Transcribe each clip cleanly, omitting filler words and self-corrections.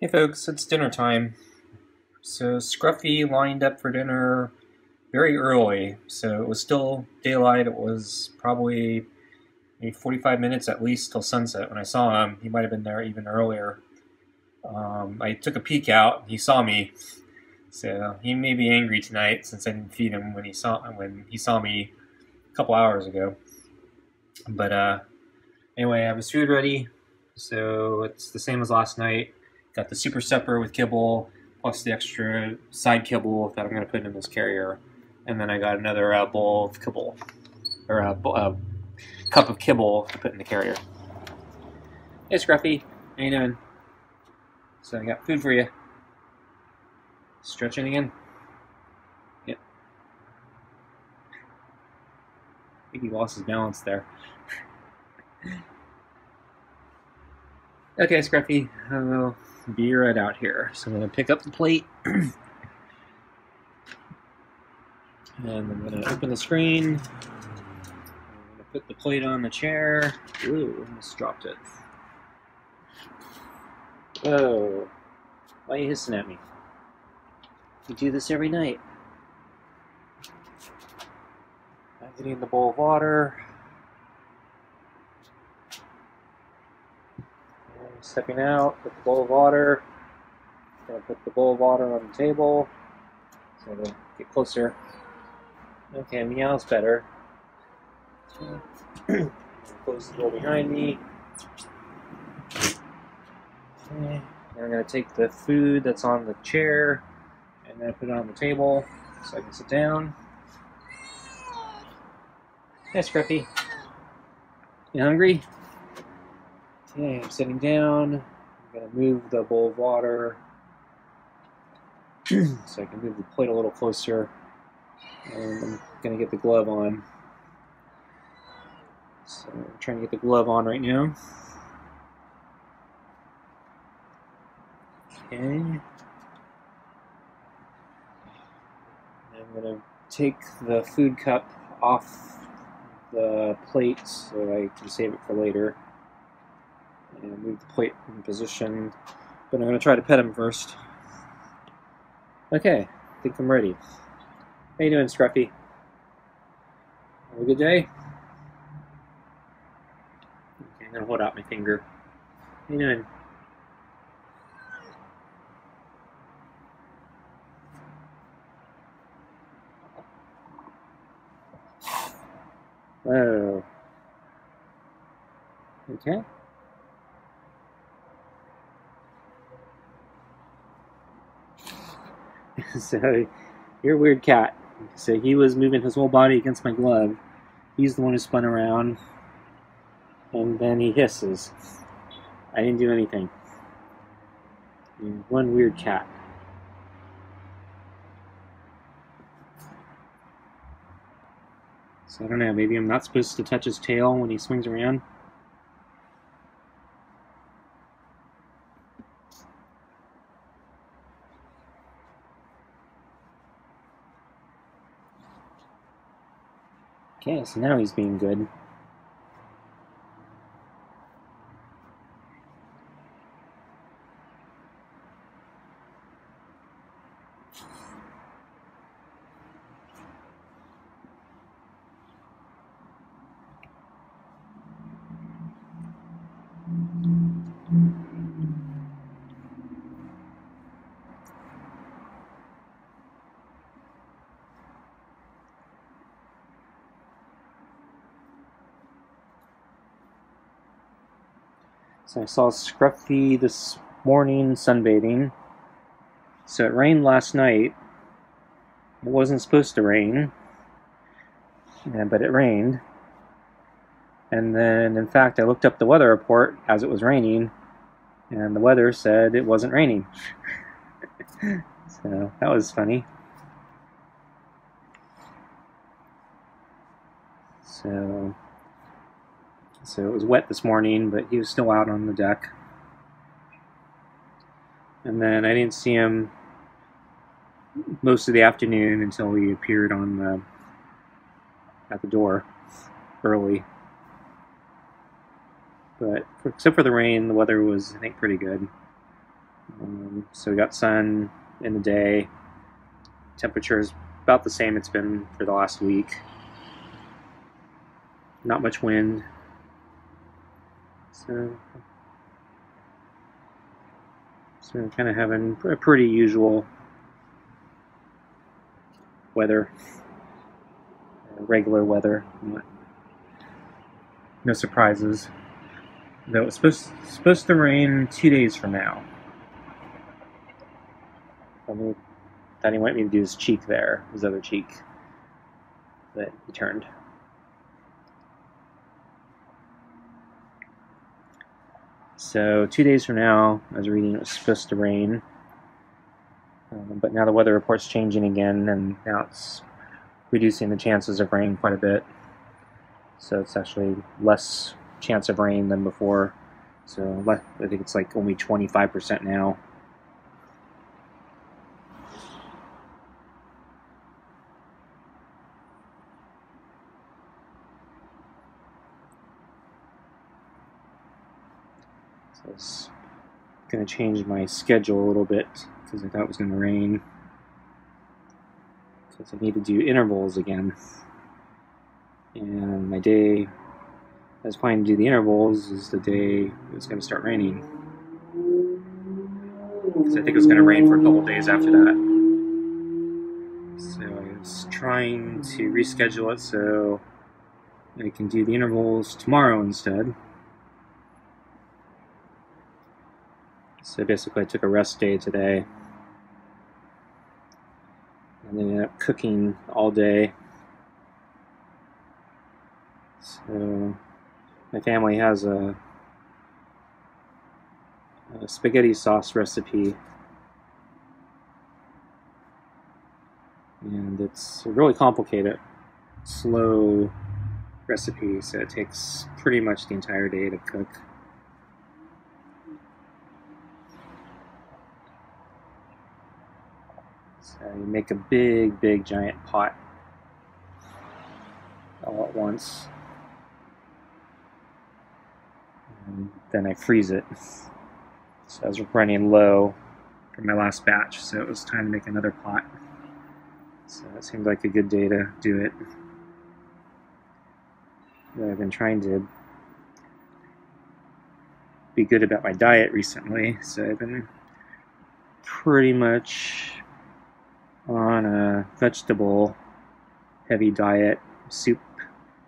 Hey folks, it's dinner time. So Scruffy lined up for dinner very early, so it was still daylight. It was probably maybe 45 minutes at least till sunset. When I saw him, he might have been there even earlier. I took a peek out. He saw me, so he may be angry tonight since I didn't feed him when he saw me a couple hours ago. But anyway, I have his food ready, so it's the same as last night. Got the super supper with kibble, plus the extra side kibble that I'm going to put in this carrier. And then I got another bowl of kibble, or a cup of kibble to put in the carrier. Hey Scruffy, how you doing? So I got food for you. Stretching again? Yep. I think he lost his balance there. Okay, Scruffy, I'll be right out here. So I'm going to pick up the plate. And I'm going to open the screen. I'm going to put the plate on the chair. Ooh, almost dropped it. Oh, why are you hissing at me? You do this every night. I'm getting the bowl of water. I'm stepping out with the bowl of water. I'm going to put the bowl of water on the table. So I'm going to get closer. Okay, meow's better. Close the door behind me. Okay. I'm going to take the food that's on the chair and then put it on the table so I can sit down. Hey, Scruffy. You hungry? Okay, I'm sitting down. I'm going to move the bowl of water so I can move the plate a little closer. And I'm going to get the glove on. So I'm trying to get the glove on right now. Okay. I'm going to take the food cup off the plate so I can save it for later. And move the plate in position. But I'm going to try to pet him first. Okay, I think I'm ready. How you doing, Scruffy? Have a good day? Okay, I'm going to hold out my finger. How you doing? Oh. Okay. So, you're a weird cat. So he was moving his whole body against my glove. He's the one who spun around. And then he hisses. I didn't do anything. You're one weird cat. So I don't know, maybe I'm not supposed to touch his tail when he swings around. Okay, so now he's being good. So I saw Scruffy this morning sunbathing. So it rained last night. It wasn't supposed to rain, but it rained. And then, in fact, I looked up the weather report as it was raining, and the weather said it wasn't raining. So that was funny. So it was wet this morning, but he was still out on the deck. And then I didn't see him most of the afternoon until he appeared at the door early. But except for the rain, the weather was, I think, pretty good. So we got sun in the day. Temperature is about the same it's been for the last week. Not much wind. So kind of having a pretty usual weather, regular weather. No surprises. Though it's supposed to rain 2 days from now. Thought he wanted me to do his cheek there, his other cheek, but he turned. So 2 days from now, I was reading it was supposed to rain, but now the weather report's changing again, and now it's reducing the chances of rain quite a bit. So it's actually less chance of rain than before. So I think it's like only 25% now. So it's going to change my schedule a little bit because I thought it was going to rain. So I need to do intervals again. And my day I was planning to do the intervals is the day it's going to start raining. Because I think it was going to rain for a couple days after that. So I was trying to reschedule it so I can do the intervals tomorrow instead. So basically I took a rest day today. And then ended up cooking all day. So my family has a spaghetti sauce recipe, and it's a really complicated, slow recipe, so it takes pretty much the entire day to cook. So you make a big giant pot all at once. And then I freeze it. So I was running low for my last batch, so it was time to make another pot. So it seemed like a good day to do it. But I've been trying to be good about my diet recently, so I've been pretty much on a vegetable heavy diet, soup,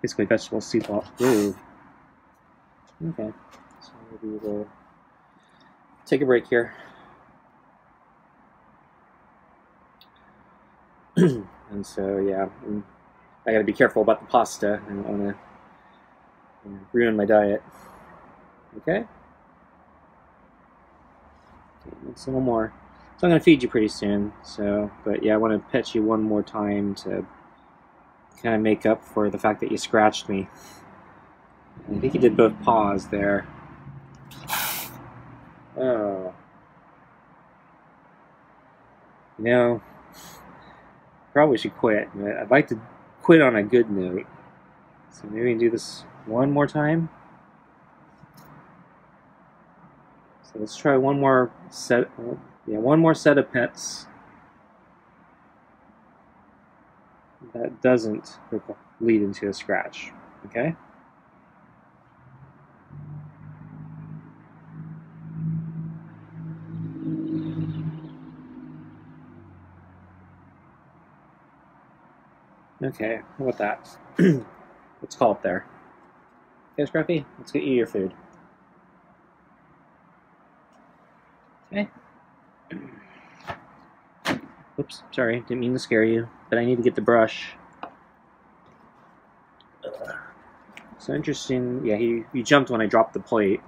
basically vegetable soup all through. Okay, so maybe we'll take a break here. And so, yeah, I gotta be careful about the pasta. I don't want to ruin my diet. Okay? It's a little more. So I'm gonna feed you pretty soon. So, but yeah, I want to pet you one more time to kind of make up for the fact that you scratched me. I think you did both paws there. Oh. You know, probably should quit, but I'd like to quit on a good note. So maybe we can do this one more time. So let's try one more set. Yeah, one more set of pets that doesn't lead into a scratch. Okay? Okay, how about that? Let's call it there. Okay, Scruffy, let's get you your food. Okay. Oops, sorry, didn't mean to scare you, but I need to get the brush. So interesting, yeah, he jumped when I dropped the plate,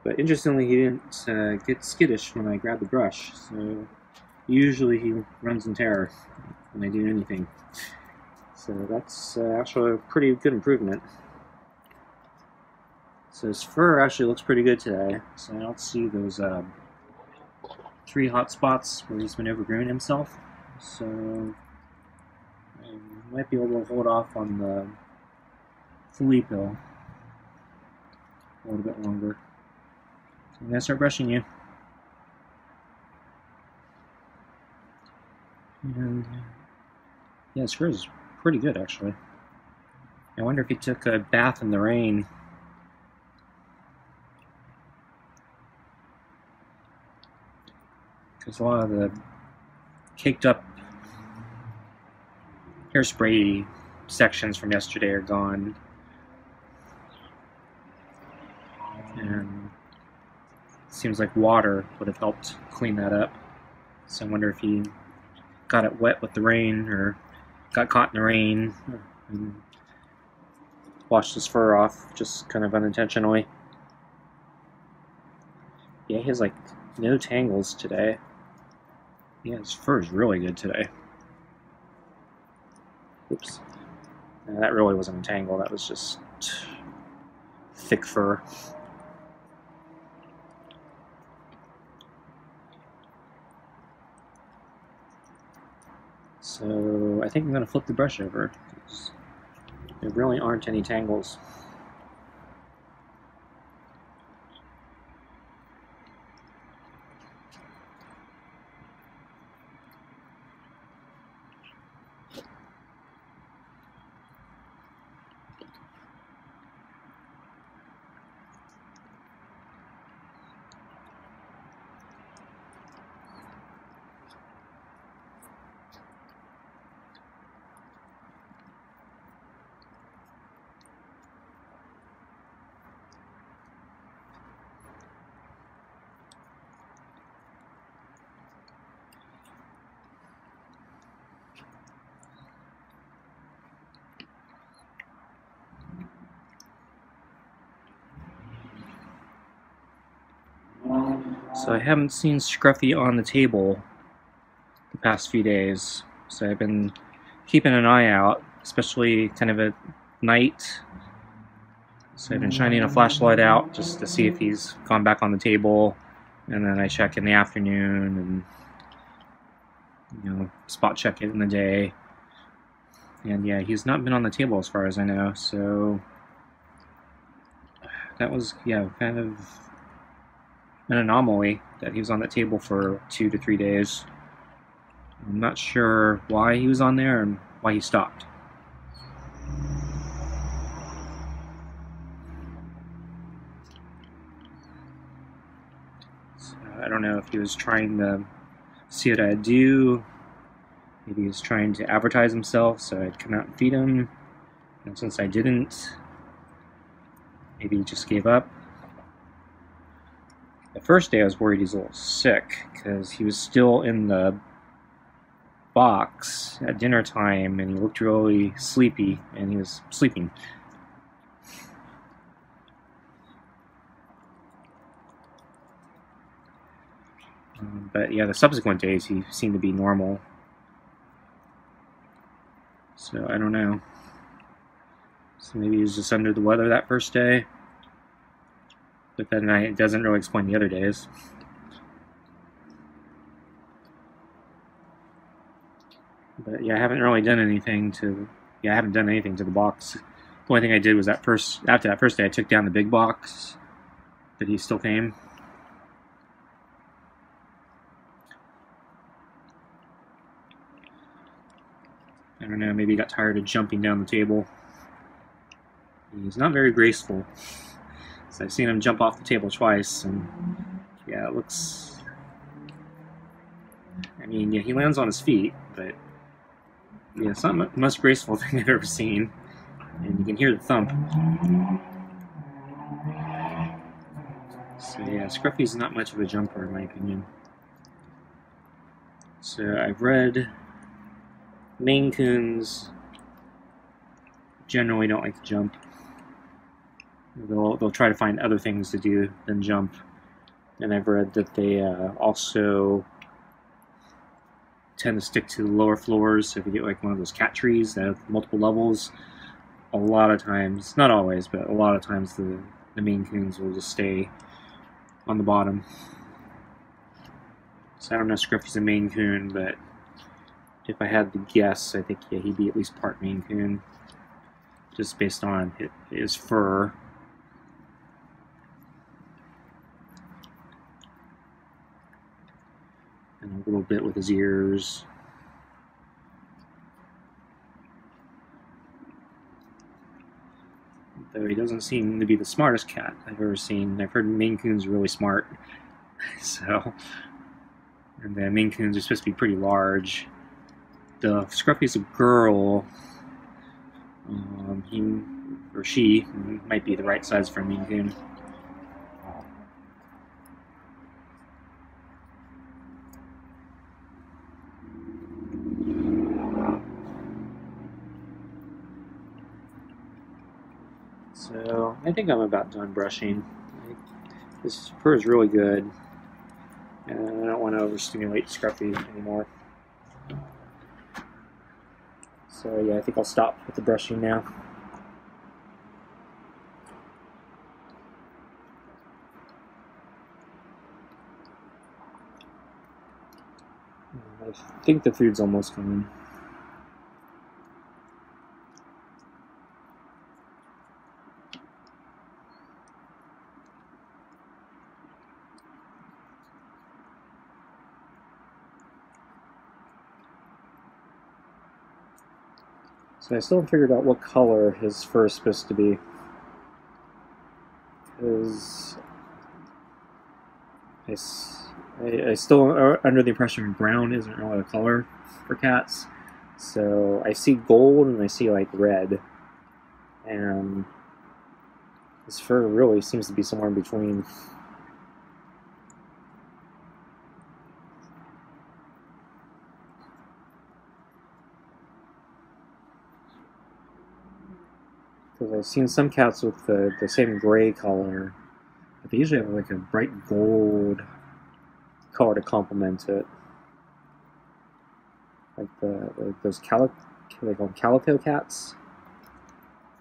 but interestingly he didn't get skittish when I grabbed the brush, so usually he runs in terror when I do anything. So that's actually a pretty good improvement. So his fur actually looks pretty good today. So I don't see those 3 hot spots where he's been overgrown himself. So I might be able to hold off on the flea pill a little bit longer. So I'm going to start brushing you. And yeah, Screw is pretty good, actually. I wonder if he took a bath in the rain. Because a lot of the caked up hairspray sections from yesterday are gone. And it seems like water would have helped clean that up. So I wonder if he got it wet with the rain or got caught in the rain and washed his fur off just kind of unintentionally. Yeah, he has like no tangles today. Yeah, his fur is really good today. Oops. No, that really wasn't a tangle, that was just thick fur. So I think I'm going to flip the brush over. There really aren't any tangles. So I haven't seen Scruffy on the table the past few days, so I've been keeping an eye out, especially kind of at night. So I've been shining a flashlight out just to see if he's gone back on the table, and then I check in the afternoon and spot check it in the day. And yeah, he's not been on the table as far as I know, so that was kind of an anomaly that he was on that table for 2 to 3 days. I'm not sure why he was on there and why he stopped. So I don't know if he was trying to see what I'd do. Maybe he was trying to advertise himself so I'd come out and feed him. And since I didn't, maybe he just gave up. The first day I was worried he's a little sick because he was still in the box at dinner time and he looked really sleepy and he was sleeping. But yeah, the subsequent days he seemed to be normal. So I don't know. So maybe he was just under the weather that first day. But then it doesn't really explain the other days. But yeah, I haven't really done anything to. Yeah, I haven't done anything to the box. The only thing I did was after that first day, I took down the big box, but he still came. I don't know. Maybe he got tired of jumping down the table. He's not very graceful. So I've seen him jump off the table twice, and yeah, it looks. I mean, yeah, he lands on his feet, but yeah, it's not the most graceful thing I've ever seen. And you can hear the thump. So yeah, Scruffy's not much of a jumper in my opinion. So I've read Maine Coons generally don't like to jump. They'll try to find other things to do than jump. And I've read that they also tend to stick to the lower floors. So if you get like one of those cat trees that have multiple levels, a lot of times, not always, but a lot of times the Maine Coons will just stay on the bottom. So I don't know if Scruffy's a Maine Coon, but if I had to guess, I think yeah, he'd be at least part Maine Coon, just based on his fur. And a little bit with his ears. though he doesn't seem to be the smartest cat I've ever seen. I've heard Maine Coons are really smart, so, and then Maine Coons are supposed to be pretty large. The Scruffy's a girl. He or she might be the right size for a Maine Coon. So I think I'm about done brushing. This fur is really good, and I don't want to overstimulate Scruffy anymore. So yeah, I think I'll stop with the brushing now. I think the food's almost gone. So I still haven't figured out what color his fur is supposed to be. Because I still am under the impression brown isn't really a color for cats. So I see gold and I see like red. And his fur really seems to be somewhere in between. Because I've seen some cats with the same gray color, but they usually have like a bright gold color to complement it. Like those they call them calico cats.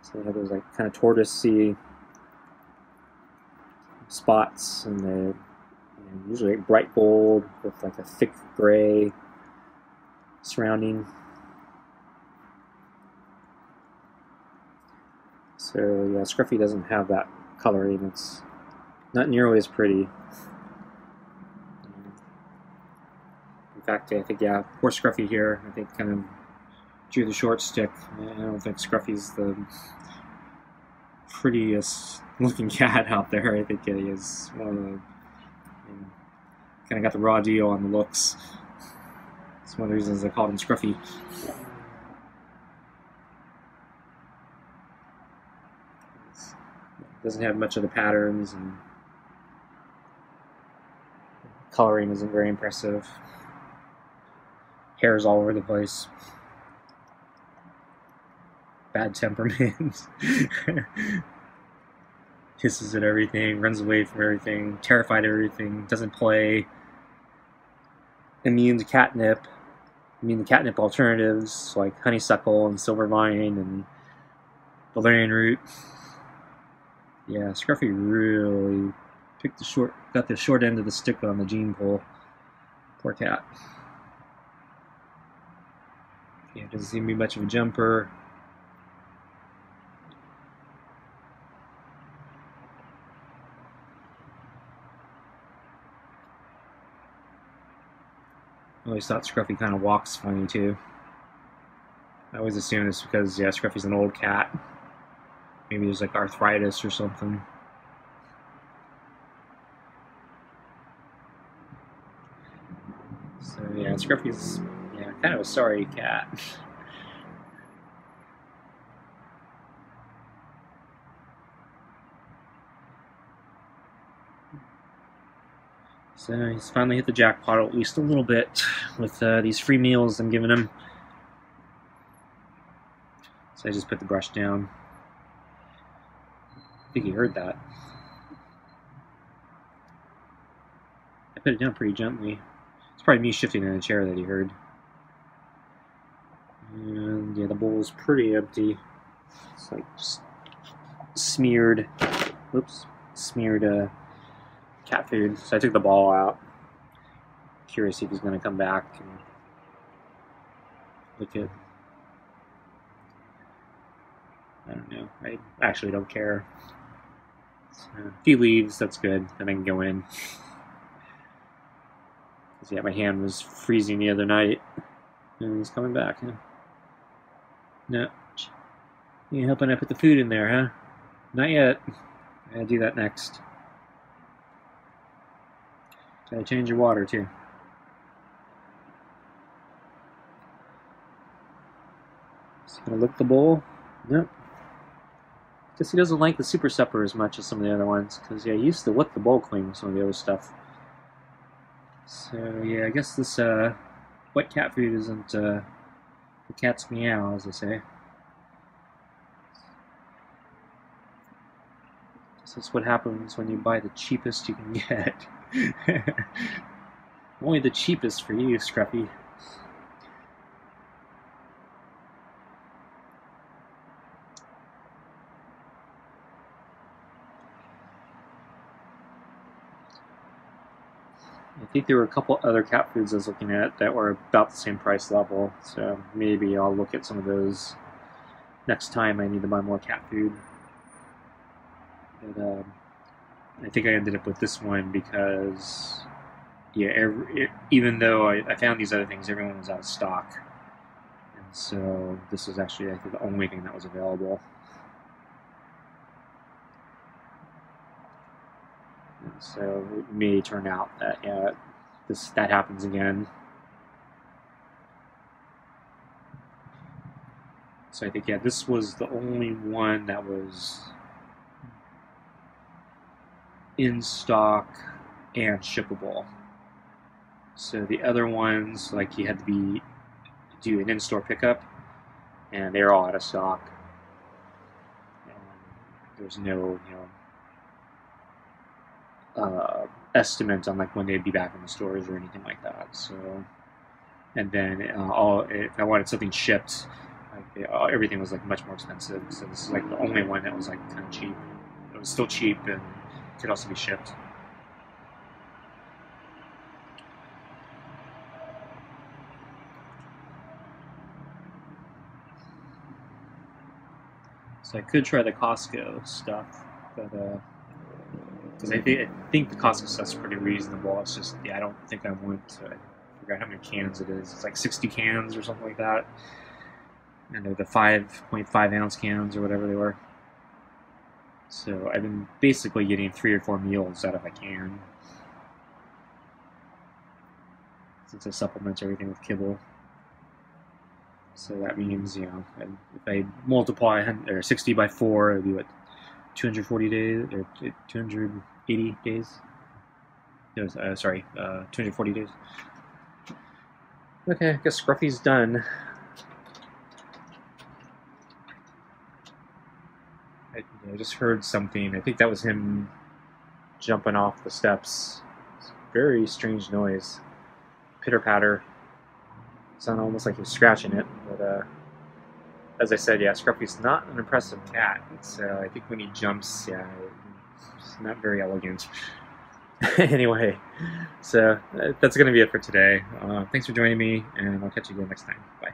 So they have those like kind of tortoisey spots, and they're usually like bright gold with like a thick gray surrounding. So yeah, Scruffy doesn't have that coloring. It's not nearly as pretty. In fact, I think, yeah, poor Scruffy here, I think kind of drew the short stick. I don't think Scruffy's the prettiest looking cat out there. I think he is one of the, kind of got the raw deal on the looks. It's one of the reasons I called him Scruffy. Doesn't have much of the patterns, and coloring isn't very impressive. Hair's all over the place. Bad temperament. Hisses at everything, runs away from everything, terrified of everything, doesn't play. Immune to catnip. Immune to catnip alternatives like honeysuckle and silvervine and valerian root. Yeah, Scruffy really got the short end of the stick on the gene pool. Poor cat. Yeah, doesn't seem to be much of a jumper. I always thought Scruffy kind of walks funny too. I always assume it's because, yeah, Scruffy's an old cat. Maybe there's like arthritis or something. So yeah, Scruffy's kind of a sorry cat. So he's finally hit the jackpot at least a little bit with these free meals I'm giving him. So I just put the brush down. I think he heard that. I put it down pretty gently. It's probably me shifting in the chair that he heard. And yeah, the bowl is pretty empty. It's like just smeared cat food. So I took the ball out. Curious if he's going to come back and lick it. I don't know. I actually don't care. So if he leaves, that's good. Then I can go in. Yeah, my hand was freezing the other night. And he's coming back. Huh? No. You helping I put the food in there, huh? Not yet. I gotta do that next. Gotta change your water too. Just gonna lick the bowl. Nope. Guess he doesn't like the super supper as much as some of the other ones, because yeah, he used to lick the bowl clean with some of the other stuff. So yeah, I guess this wet cat food isn't the cat's meow, as they say. Guess that's what happens when you buy the cheapest you can get. Only the cheapest for you, Scruffy. I think there were a couple other cat foods I was looking at that were about the same price level, so maybe I'll look at some of those next time I need to buy more cat food. But I think I ended up with this one because, yeah, even though I found these other things, everyone was out of stock. And so this was actually, I think, the only thing that was available. And so it may turn out that, yeah, that happens again. So I think, yeah, this was the only one that was in stock and shippable. So the other ones, like, you had to do an in-store pickup, and they're all out of stock. And there's no, estimate on like when they'd be back in the stores or anything like that. So, and then if I wanted something shipped, like everything was like much more expensive. So this is like the only one that was like kind of cheap. It was still cheap and could also be shipped. So I could try the Costco stuff, but because I think the Costco stuff's pretty reasonable. It's just, yeah, I don't think I want to. I forgot how many cans it is. It's like 60 cans or something like that. And they're the 5.5 ounce cans or whatever they were. So I've been basically getting 3 or 4 meals out of a can, since I supplement everything with kibble. So that means, if I multiply 60 by 4, it would be what, 240 days, or 280 days? No, 240 days. Okay, I guess Scruffy's done. I just heard something. I think that was him jumping off the steps. It's a very strange noise. Pitter-patter. Sounded almost like he was scratching it, but as I said, yeah, Scruffy's not an impressive cat. I think when he jumps, yeah, it's not very elegant. Anyway, so that's going to be it for today. Thanks for joining me, and I'll catch you again next time. Bye.